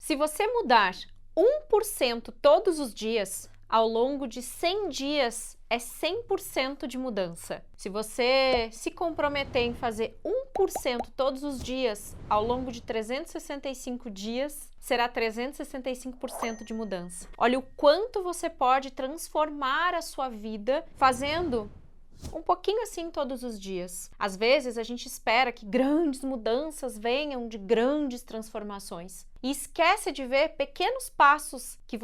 Se você mudar 1% todos os dias, ao longo de 100 dias, é 100% de mudança. Se você se comprometer em fazer 1% todos os dias, ao longo de 365 dias, será 365% de mudança. Olha o quanto você pode transformar a sua vida fazendo um pouquinho assim todos os dias. Às vezes a gente espera que grandes mudanças venham de grandes transformações e esquece de ver pequenos passos que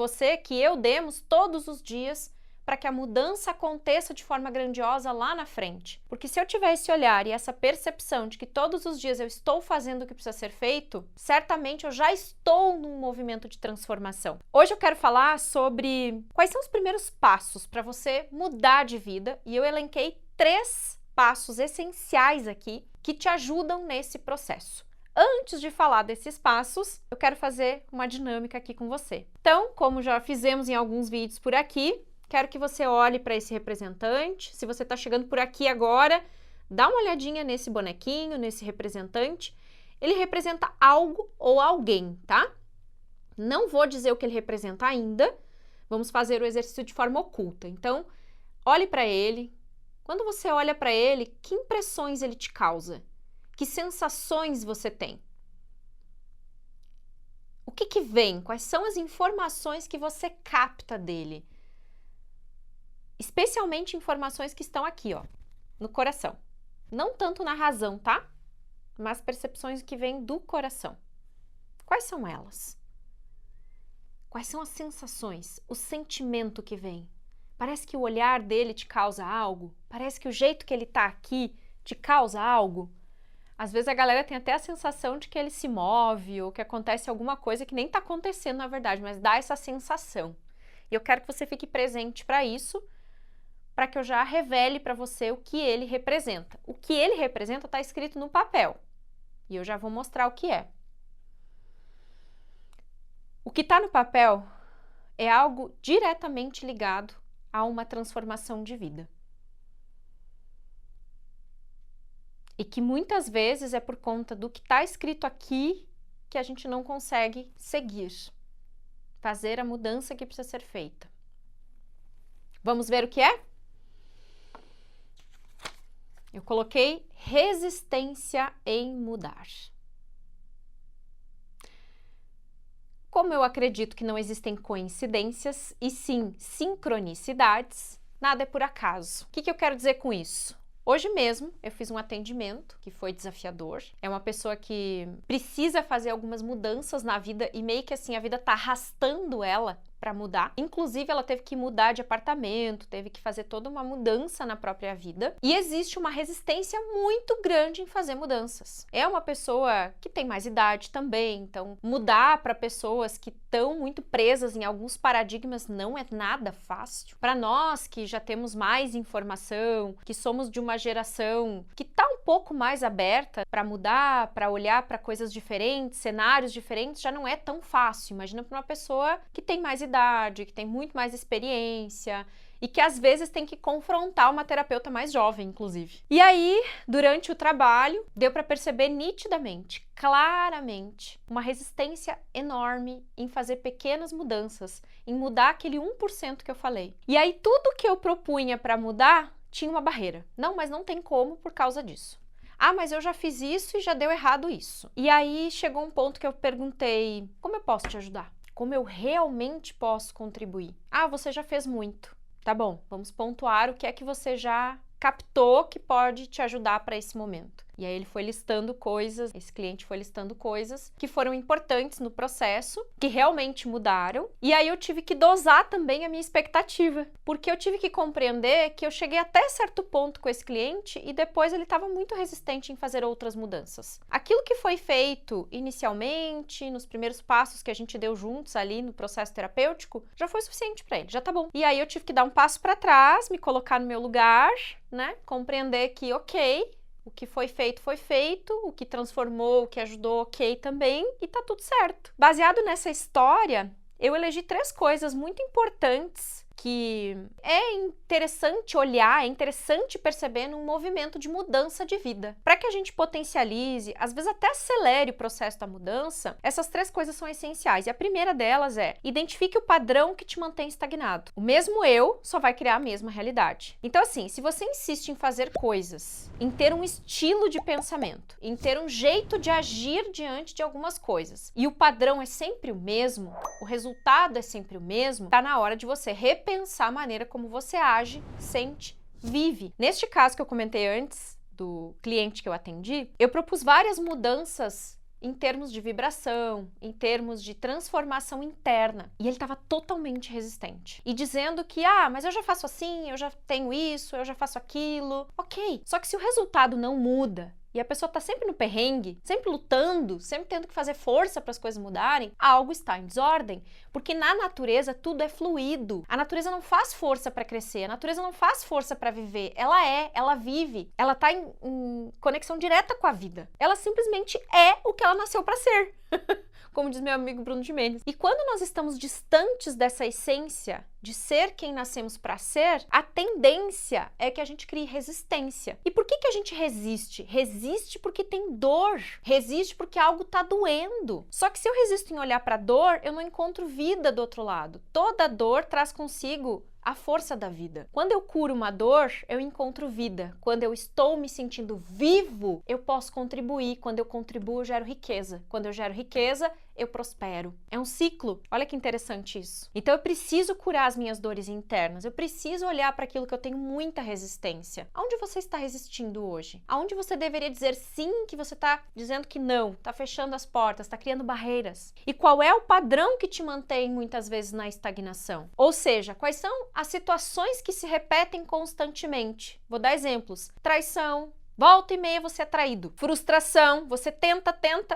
eu demos todos os dias para que a mudança aconteça de forma grandiosa lá na frente. Porque se eu tiver esse olhar e essa percepção de que todos os dias eu estou fazendo o que precisa ser feito, certamente eu já estou num movimento de transformação. Hoje eu quero falar sobre quais são os primeiros passos para você mudar de vida e eu elenquei 3 passos essenciais aqui que te ajudam nesse processo. Antes de falar desses passos, eu quero fazer uma dinâmica aqui com você. Então, como já fizemos em alguns vídeos por aqui, quero que você olhe para esse representante. Se você está chegando por aqui agora, dá uma olhadinha nesse bonequinho, nesse representante. Ele representa algo ou alguém, tá? Não vou dizer o que ele representa ainda. Vamos fazer o exercício de forma oculta. Então, olhe para ele. Quando você olha para ele, que impressões ele te causa? Que sensações você tem? O que vem? Quais são as informações que você capta dele? Especialmente informações que estão aqui, ó, no coração. Não tanto na razão, tá? Mas percepções que vêm do coração. Quais são elas? Quais são as sensações, o sentimento que vem? Parece que o olhar dele te causa algo? Parece que o jeito que ele tá aqui te causa algo? Às vezes a galera tem até a sensação de que ele se move ou que acontece alguma coisa que nem tá acontecendo na verdade, mas dá essa sensação. E eu quero que você fique presente para isso, para que eu já revele para você o que ele representa. O que ele representa está escrito no papel e eu já vou mostrar o que é. O que está no papel é algo diretamente ligado a uma transformação de vida. E que muitas vezes é por conta do que está escrito aqui que a gente não consegue seguir, fazer a mudança que precisa ser feita. Vamos ver o que é? Eu coloquei resistência em mudar. Como eu acredito que não existem coincidências e sim sincronicidades, nada é por acaso. O que eu quero dizer com isso? Hoje mesmo eu fiz um atendimento que foi desafiador. É uma pessoa que precisa fazer algumas mudanças na vida e meio que assim a vida tá arrastando ela para mudar. Inclusive ela teve que mudar de apartamento, teve que fazer toda uma mudança na própria vida. E existe uma resistência muito grande em fazer mudanças. É uma pessoa que tem mais idade também, então mudar para pessoas que estão muito presas em alguns paradigmas não é nada fácil. Para nós que já temos mais informação, que somos de uma geração que está um pouco mais aberta para mudar, para olhar para coisas diferentes, cenários diferentes, já não é tão fácil. Imagina para uma pessoa que tem mais idade, que tem muito mais experiência e que às vezes tem que confrontar uma terapeuta mais jovem, inclusive. E aí, durante o trabalho, deu para perceber nitidamente, claramente, uma resistência enorme em fazer pequenas mudanças, em mudar aquele 1% que eu falei. E aí, tudo que eu propunha para mudar tinha uma barreira. Não, mas não tem como por causa disso. Ah, mas eu já fiz isso e já deu errado isso. E aí chegou um ponto que eu perguntei, como eu posso te ajudar? Como eu realmente posso contribuir? Ah, você já fez muito. Tá bom, vamos pontuar o que é que você já captou que pode te ajudar para esse momento. E aí ele foi listando coisas, esse cliente foi listando coisas que foram importantes no processo, que realmente mudaram. E aí eu tive que dosar também a minha expectativa, porque eu tive que compreender que eu cheguei até certo ponto com esse cliente e depois ele estava muito resistente em fazer outras mudanças. Aquilo que foi feito inicialmente, nos primeiros passos que a gente deu juntos ali no processo terapêutico, já foi suficiente para ele, já tá bom. E aí eu tive que dar um passo para trás, me colocar no meu lugar, né? Compreender que, ok, o que foi feito, o que transformou, o que ajudou, ok também, e tá tudo certo. Baseado nessa história, eu elegi 3 coisas muito importantes que é interessante olhar, é interessante perceber num movimento de mudança de vida. Para que a gente potencialize, às vezes até acelere o processo da mudança, essas 3 coisas são essenciais. E a primeira delas é: identifique o padrão que te mantém estagnado. O mesmo eu só vai criar a mesma realidade. Então, assim, se você insiste em fazer coisas, em ter um estilo de pensamento, em ter um jeito de agir diante de algumas coisas, e o padrão é sempre o mesmo, o resultado é sempre o mesmo, tá na hora de você repensar a maneira como você age, sente, vive. Neste caso que eu comentei antes, do cliente que eu atendi, eu propus várias mudanças em termos de vibração, em termos de transformação interna. E ele estava totalmente resistente. E dizendo que, mas eu já faço assim, eu já tenho isso, eu já faço aquilo. Ok, só que se o resultado não muda, e a pessoa está sempre no perrengue, sempre lutando, sempre tendo que fazer força para as coisas mudarem, algo está em desordem. Porque na natureza tudo é fluido. A natureza não faz força para crescer, a natureza não faz força para viver. Ela vive, ela está em conexão direta com a vida. Ela simplesmente é o que ela nasceu para ser. Como diz meu amigo Bruno de Mendes. E quando nós estamos distantes dessa essência de ser quem nascemos para ser, a tendência é que a gente crie resistência. E por que a gente resiste? Resiste porque tem dor. Resiste porque algo está doendo. Só que se eu resisto em olhar para a dor, eu não encontro vida do outro lado. Toda dor traz consigo a força da vida. Quando eu curo uma dor, eu encontro vida. Quando eu estou me sentindo vivo, eu posso contribuir. Quando eu contribuo, eu gero riqueza. Quando eu gero riqueza, eu prospero. É um ciclo. Olha que interessante isso. Então eu preciso curar as minhas dores internas. Eu preciso olhar para aquilo que eu tenho muita resistência. Aonde você está resistindo hoje? Aonde você deveria dizer sim, que você está dizendo que não? Está fechando as portas, está criando barreiras. E qual é o padrão que te mantém muitas vezes na estagnação? Ou seja, quais são as situações que se repetem constantemente? Vou dar exemplos. Traição. Volta e meia você é traído. Frustração, você tenta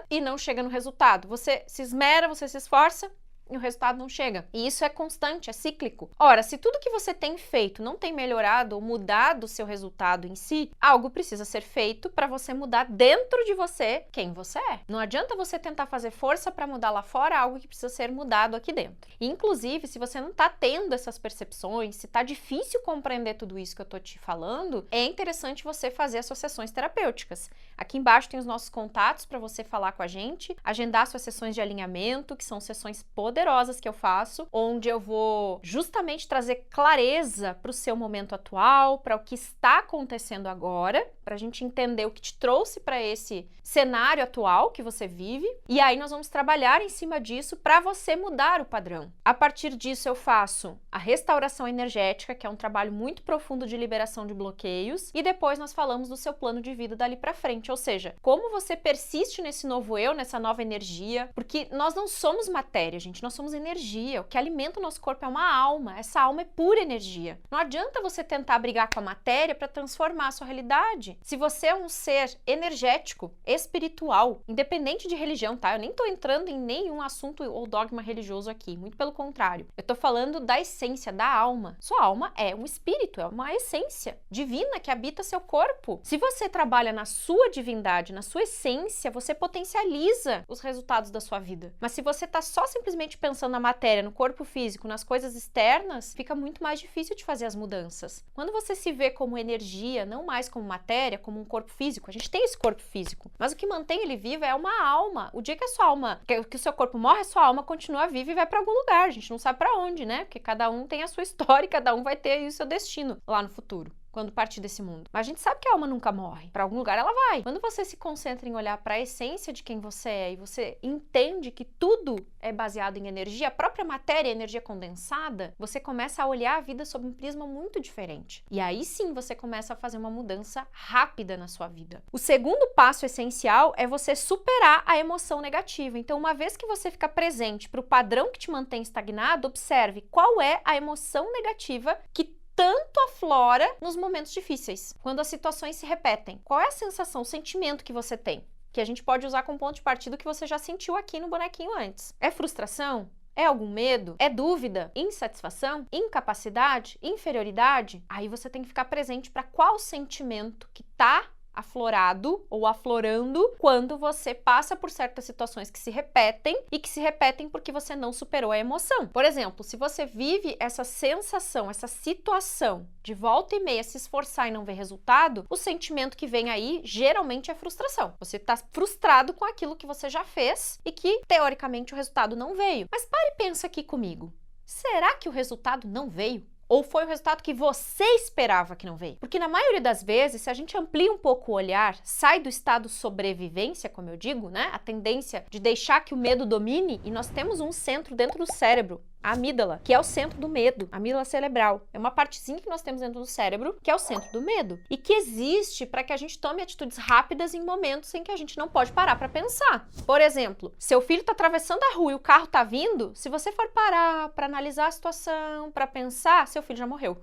e não chega no resultado. Você se esmera, você se esforça e o resultado não chega. E isso é constante, é cíclico. Ora, se tudo que você tem feito não tem melhorado ou mudado o seu resultado em si, algo precisa ser feito para você mudar dentro de você quem você é. Não adianta você tentar fazer força para mudar lá fora algo que precisa ser mudado aqui dentro. E, inclusive, se você não está tendo essas percepções, se está difícil compreender tudo isso que eu estou te falando, é interessante você fazer associações terapêuticas. Aqui embaixo tem os nossos contatos para você falar com a gente, agendar suas sessões de alinhamento, que são sessões poderosas que eu faço, onde eu vou justamente trazer clareza para o seu momento atual, para o que está acontecendo agora, para a gente entender o que te trouxe para esse cenário atual que você vive, e aí nós vamos trabalhar em cima disso para você mudar o padrão. A partir disso eu faço a restauração energética, que é um trabalho muito profundo de liberação de bloqueios, e depois nós falamos do seu plano de vida dali para frente, ou seja, como você persiste nesse novo eu, nessa nova energia, porque nós não somos matéria, gente, nós somos energia. O que alimenta o nosso corpo é uma alma. Essa alma é pura energia. Não adianta você tentar brigar com a matéria para transformar a sua realidade. Se você é um ser energético, espiritual, independente de religião, tá? Eu nem tô entrando em nenhum assunto ou dogma religioso aqui, muito pelo contrário. Eu tô falando da essência, da alma. Sua alma é um espírito, é uma essência divina que habita seu corpo. Se você trabalha na sua divindade, na sua essência, você potencializa os resultados da sua vida. Mas se você tá só simplesmente pensando na matéria, no corpo físico, nas coisas externas, fica muito mais difícil de fazer as mudanças. Quando você se vê como energia, não mais como matéria, como um corpo físico, a gente tem esse corpo físico, mas o que mantém ele vivo é uma alma. O dia que a sua alma, que o seu corpo morre, a sua alma continua viva e vai para algum lugar. A gente não sabe para onde, né? Porque cada um tem a sua história e cada um vai ter aí o seu destino lá no futuro, quando partir desse mundo. Mas a gente sabe que a alma nunca morre. Para algum lugar ela vai. Quando você se concentra em olhar para a essência de quem você é e você entende que tudo é baseado em energia, a própria matéria é energia condensada, você começa a olhar a vida sob um prisma muito diferente. E aí sim você começa a fazer uma mudança rápida na sua vida. O segundo passo essencial é você superar a emoção negativa. Então, uma vez que você fica presente para o padrão que te mantém estagnado, observe qual é a emoção negativa que tanto aflora nos momentos difíceis, quando as situações se repetem. Qual é a sensação, o sentimento que você tem? Que a gente pode usar como ponto de partida que você já sentiu aqui no bonequinho antes. É frustração? É algum medo? É dúvida? Insatisfação? Incapacidade? Inferioridade? Aí você tem que ficar presente para qual sentimento que tá aflorado ou aflorando quando você passa por certas situações que se repetem e que se repetem porque você não superou a emoção. Por exemplo, se você vive essa sensação, essa situação de volta e meia se esforçar e não ver resultado, o sentimento que vem aí geralmente é frustração. Você está frustrado com aquilo que você já fez e que, teoricamente, o resultado não veio. Mas pare e pensa aqui comigo. Será que o resultado não veio? Ou foi o resultado que você esperava que não veio? Porque na maioria das vezes, se a gente amplia um pouco o olhar, sai do estado sobrevivência, como eu digo, né? A tendência de deixar que o medo domine, e nós temos um centro dentro do cérebro, a amígdala, que é o centro do medo, a amígdala cerebral. É uma partezinha que nós temos dentro do cérebro, que é o centro do medo, e que existe para que a gente tome atitudes rápidas em momentos em que a gente não pode parar para pensar. Por exemplo, seu filho está atravessando a rua e o carro está vindo, se você for parar para analisar a situação, para pensar, seu filho já morreu.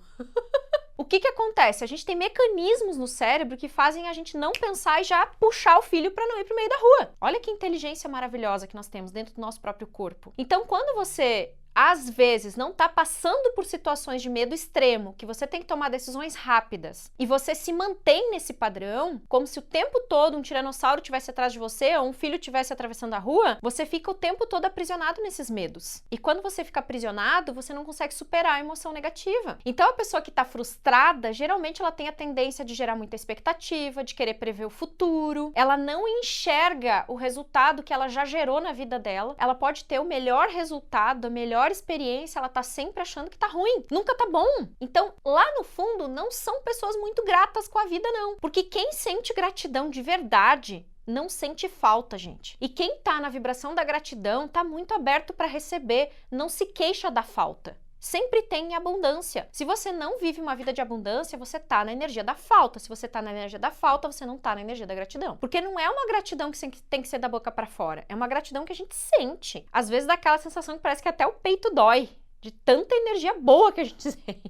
O que acontece? A gente tem mecanismos no cérebro que fazem a gente não pensar e já puxar o filho para não ir para o meio da rua. Olha que inteligência maravilhosa que nós temos dentro do nosso próprio corpo. Então, quando você às vezes não está passando por situações de medo extremo, que você tem que tomar decisões rápidas, e você se mantém nesse padrão, como se o tempo todo um tiranossauro estivesse atrás de você ou um filho estivesse atravessando a rua, você fica o tempo todo aprisionado nesses medos. E quando você fica aprisionado, você não consegue superar a emoção negativa. Então a pessoa que está frustrada, geralmente ela tem a tendência de gerar muita expectativa, de querer prever o futuro, ela não enxerga o resultado que ela já gerou na vida dela, ela pode ter o melhor resultado, a melhor experiência, ela tá sempre achando que tá ruim, nunca tá bom. Então, lá no fundo, não são pessoas muito gratas com a vida, não. Porque quem sente gratidão de verdade não sente falta, gente. E quem tá na vibração da gratidão tá muito aberto para receber, não se queixa da falta. Sempre tem abundância. Se você não vive uma vida de abundância, você tá na energia da falta. Se você tá na energia da falta, você não tá na energia da gratidão. Porque não é uma gratidão que tem que ser da boca pra fora. É uma gratidão que a gente sente. Às vezes dá aquela sensação que parece que até o peito dói. De tanta energia boa que a gente tem.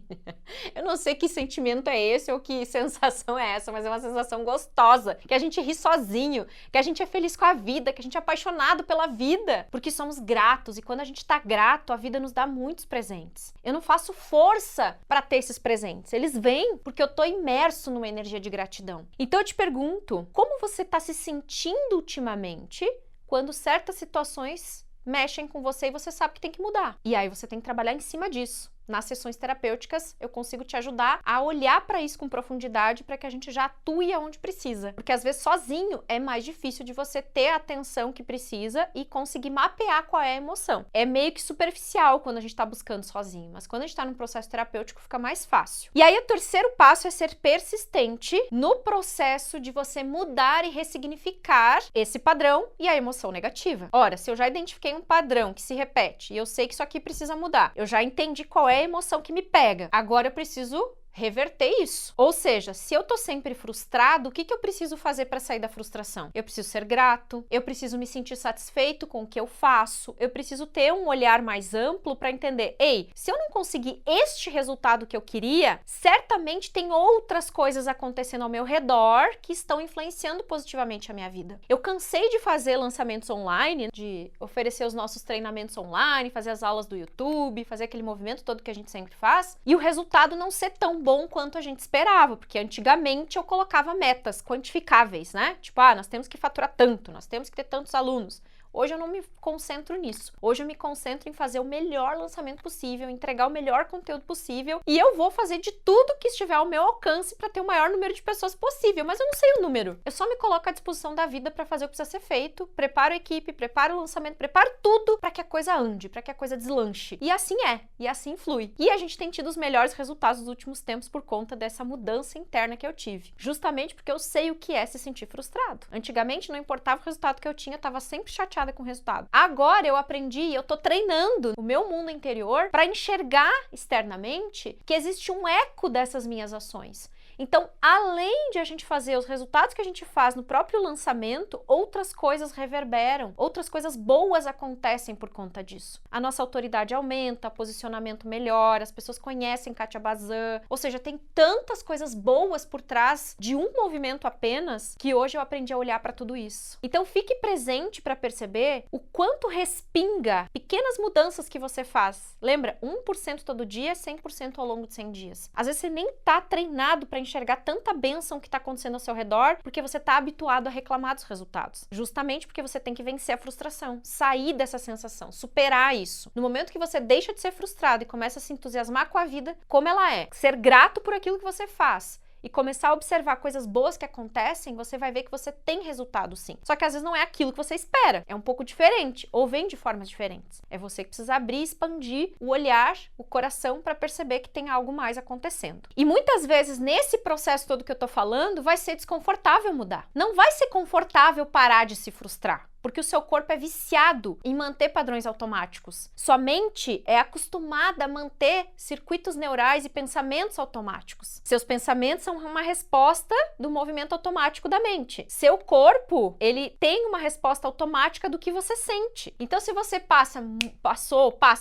Eu não sei que sentimento é esse ou que sensação é essa, mas é uma sensação gostosa, que a gente ri sozinho, que a gente é feliz com a vida, que a gente é apaixonado pela vida, porque somos gratos, e quando a gente tá grato, a vida nos dá muitos presentes. Eu não faço força para ter esses presentes, eles vêm porque eu tô imerso numa energia de gratidão. Então eu te pergunto, como você tá se sentindo ultimamente quando certas situações mexem com você e você sabe que tem que mudar. E aí você tem que trabalhar em cima disso. Nas sessões terapêuticas, eu consigo te ajudar a olhar para isso com profundidade para que a gente já atue aonde precisa. Porque às vezes sozinho é mais difícil de você ter a atenção que precisa e conseguir mapear qual é a emoção. É meio que superficial quando a gente está buscando sozinho, mas quando a gente está num processo terapêutico fica mais fácil. E aí o terceiro passo é ser persistente no processo de você mudar e ressignificar esse padrão e a emoção negativa. Ora, se eu já identifiquei um padrão que se repete e eu sei que isso aqui precisa mudar, eu já entendi qual é a emoção que me pega. Agora eu preciso reverter isso. Ou seja, se eu tô sempre frustrado, o que eu preciso fazer para sair da frustração? Eu preciso ser grato, eu preciso me sentir satisfeito com o que eu faço, eu preciso ter um olhar mais amplo para entender, ei, se eu não conseguir este resultado que eu queria, certamente tem outras coisas acontecendo ao meu redor que estão influenciando positivamente a minha vida. Eu cansei de fazer lançamentos online, de oferecer os nossos treinamentos online, fazer as aulas do YouTube, fazer aquele movimento todo que a gente sempre faz, e o resultado não ser tão bom quanto a gente esperava, porque antigamente eu colocava metas quantificáveis, né? Tipo, nós temos que faturar tanto, nós temos que ter tantos alunos. Hoje eu não me concentro nisso. Hoje eu me concentro em fazer o melhor lançamento possível, entregar o melhor conteúdo possível, e eu vou fazer de tudo que estiver ao meu alcance para ter o maior número de pessoas possível, mas eu não sei o número. Eu só me coloco à disposição da vida para fazer o que precisa ser feito, preparo a equipe, preparo o lançamento, preparo tudo para que a coisa ande, para que a coisa deslanche. E assim é, e assim flui. E a gente tem tido os melhores resultados dos últimos tempos por conta dessa mudança interna que eu tive. Justamente porque eu sei o que é se sentir frustrado. Antigamente não importava o resultado que eu tinha, eu estava sempre chateada com o resultado. Agora eu aprendi e eu tô treinando o meu mundo interior para enxergar externamente que existe um eco dessas minhas ações. Então, além de a gente fazer os resultados que a gente faz no próprio lançamento, outras coisas reverberam, outras coisas boas acontecem por conta disso. A nossa autoridade aumenta, posicionamento melhora, as pessoas conhecem Kátia Bazan, ou seja, tem tantas coisas boas por trás de um movimento apenas que hoje eu aprendi a olhar para tudo isso. Então, fique presente para perceber o quanto respinga pequenas mudanças que você faz. Lembra? 1% todo dia, 100% ao longo de 100 dias. Às vezes você nem tá treinado para enxergar tanta bênção que está acontecendo ao seu redor, porque você está habituado a reclamar dos resultados. Justamente porque você tem que vencer a frustração, sair dessa sensação, superar isso. No momento que você deixa de ser frustrado e começa a se entusiasmar com a vida como ela é, ser grato por aquilo que você faz, e começar a observar coisas boas que acontecem, você vai ver que você tem resultado sim. Só que às vezes não é aquilo que você espera. É um pouco diferente, ou vem de formas diferentes. É você que precisa abrir e expandir o olhar, o coração, para perceber que tem algo mais acontecendo. E muitas vezes, nesse processo todo que eu tô falando, vai ser desconfortável mudar. Não vai ser confortável parar de se frustrar. Porque o seu corpo é viciado em manter padrões automáticos. Sua mente é acostumada a manter circuitos neurais e pensamentos automáticos. Seus pensamentos são uma resposta do movimento automático da mente. Seu corpo, ele tem uma resposta automática do que você sente. Então, se você passa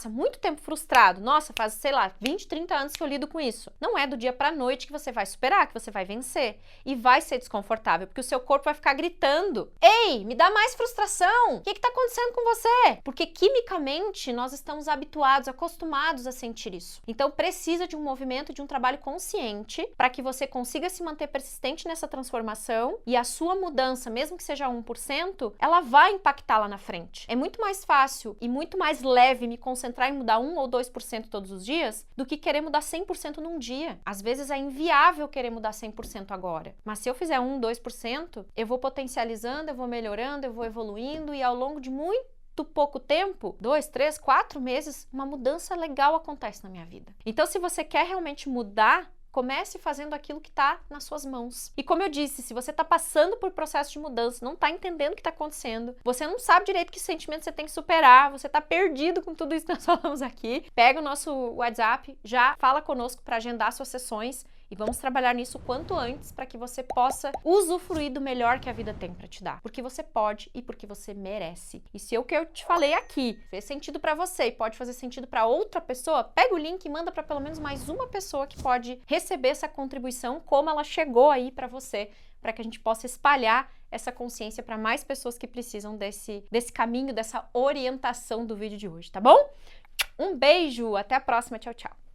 muito tempo frustrado, nossa, faz, sei lá, 20, 30 anos que eu lido com isso. Não é do dia pra noite que você vai superar, que você vai vencer. E vai ser desconfortável, porque o seu corpo vai ficar gritando: ei, me dá mais frustração. O que está acontecendo com você? Porque quimicamente nós estamos habituados, acostumados a sentir isso. Então precisa de um movimento, de um trabalho consciente para que você consiga se manter persistente nessa transformação e a sua mudança, mesmo que seja 1%, ela vai impactar lá na frente. É muito mais fácil e muito mais leve me concentrar em mudar 1 ou 2% todos os dias do que querer mudar 100% num dia. Às vezes é inviável querer mudar 100% agora. Mas se eu fizer 1, 2%, eu vou potencializando, eu vou melhorando, eu vou evoluindo e ao longo de muito pouco tempo, 2, 3, 4 meses, uma mudança legal acontece na minha vida. Então, se você quer realmente mudar, comece fazendo aquilo que está nas suas mãos. E como eu disse, se você está passando por processo de mudança, não está entendendo o que está acontecendo, você não sabe direito que sentimento você tem que superar, você está perdido com tudo isso que nós falamos aqui, pega o nosso WhatsApp, já fala conosco para agendar suas sessões e vamos trabalhar nisso o quanto antes para que você possa usufruir do melhor que a vida tem para te dar. Porque você pode e porque você merece. E se o que eu te falei aqui fez sentido para você e pode fazer sentido para outra pessoa, pega o link e manda para pelo menos mais uma pessoa que pode receber essa contribuição, como ela chegou aí para você, para que a gente possa espalhar essa consciência para mais pessoas que precisam desse caminho, dessa orientação do vídeo de hoje, tá bom? Um beijo, até a próxima, tchau, tchau!